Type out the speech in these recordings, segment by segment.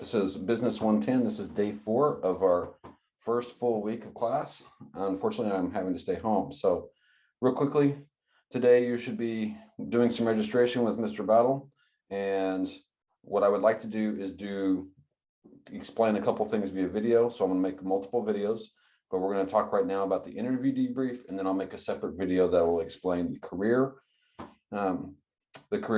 This is Business 110. This is day 4 of our first full week of class. Unfortunately, I'm having to stay home. So real quickly, today you should be doing some registration with Mr. Battle. And what I would like to do is explain a couple things via video. So I'm going to make multiple videos, but we're going to talk right now about the interview debrief, and then I'll make a separate video that will explain the career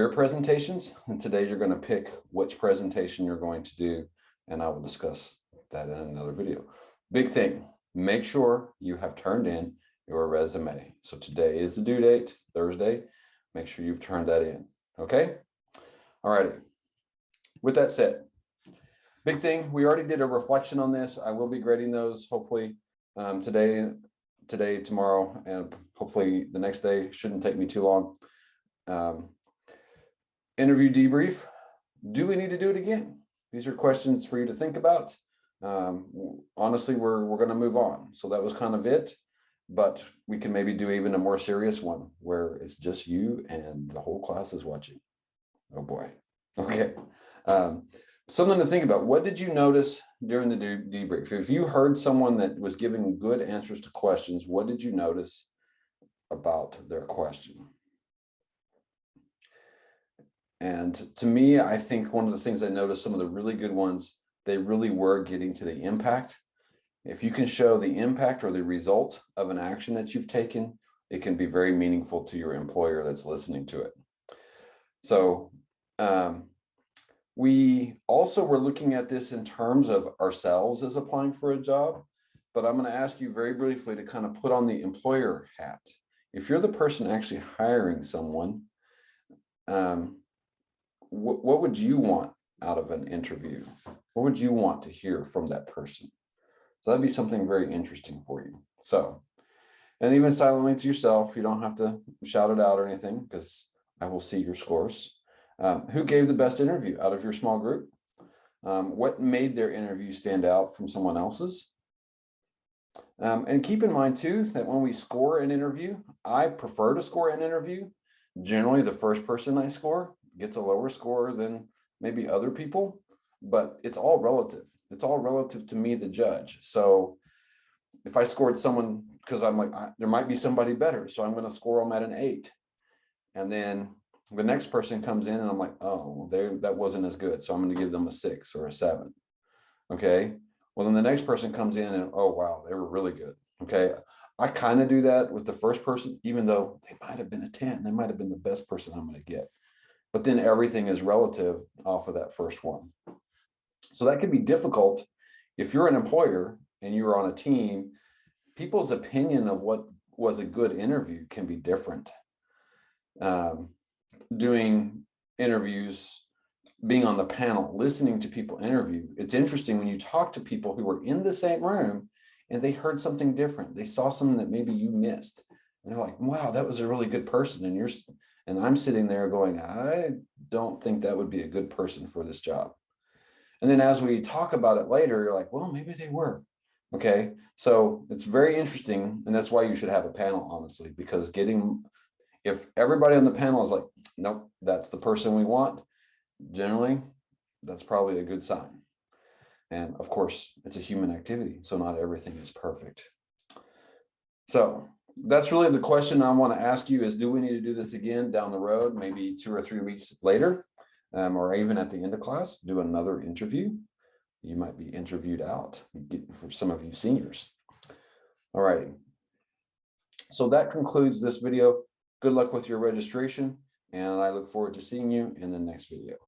presentations. And today you're going to pick which presentation you're going to do, and I will discuss that in another video. Big thing, make sure you have turned in your resume. So today is the due date, Thursday. Make sure you've turned that in. Okay. All righty. With that said, big thing, we already did a reflection on this. I will be grading those hopefully today, tomorrow, and hopefully the next day. Shouldn't take me too long. Interview debrief. Do we need to do it again? These are questions for you to think about. Honestly, we're going to move on. So that was kind of it, but we can maybe do even a more serious one where it's just you and the whole class is watching. Oh boy. Okay. Something to think about. What did you notice during the debrief? If you heard someone that was giving good answers to questions, what did you notice about their question? And to me, I think one of the things I noticed, some of the really good ones, they really were getting to the impact. If you can show the impact or the result of an action that you've taken, it can be very meaningful to your employer that's listening to it. So we also were looking at this in terms of ourselves as applying for a job, but I'm going to ask you very briefly to kind of put on the employer hat. If you're the person actually hiring someone, what would you want out of an interview? What would you want to hear from that person? So that'd be something very interesting for you. So, and even silently to yourself, you don't have to shout it out or anything because I will see your scores. Who gave the best interview out of your small group? What made their interview stand out from someone else's? And keep in mind too, that when we score an interview, I prefer to score an interview. Generally, the first person I score gets a lower score than maybe other people, but it's all relative. It's all relative to me, the judge. So if I scored someone, because I'm like, there might be somebody better, so I'm going to score them at an 8. And then the next person comes in and I'm like, oh, that wasn't as good, so I'm going to give them a 6 or a 7. Okay. Well, then the next person comes in and, oh, wow, they were really good. Okay. I kind of do that with the first person, even though they might have been a 10. They might have been the best person I'm going to get. But then everything is relative off of that first one. So that can be difficult if you're an employer and you're on a team. People's opinion of what was a good interview can be different. Doing interviews, being on the panel, listening to people interview, it's interesting when you talk to people who were in the same room and they heard something different. They saw something that maybe you missed. And they're like, wow, that was a really good person. And I'm sitting there going, I don't think that would be a good person for this job. And then as we talk about it later, you're like, well, maybe they were. Okay. So it's very interesting. And that's why you should have a panel, honestly, because if everybody on the panel is like, nope, that's the person we want, generally, that's probably a good sign. And of course, it's a human activity, so not everything is perfect. So that's really the question I want to ask you is, do we need to do this again down the road, maybe 2 or 3 weeks later, or even at the end of class, do another interview? You might be interviewed out for some of you seniors. All right. So that concludes this video. Good luck with your registration, and I look forward to seeing you in the next video.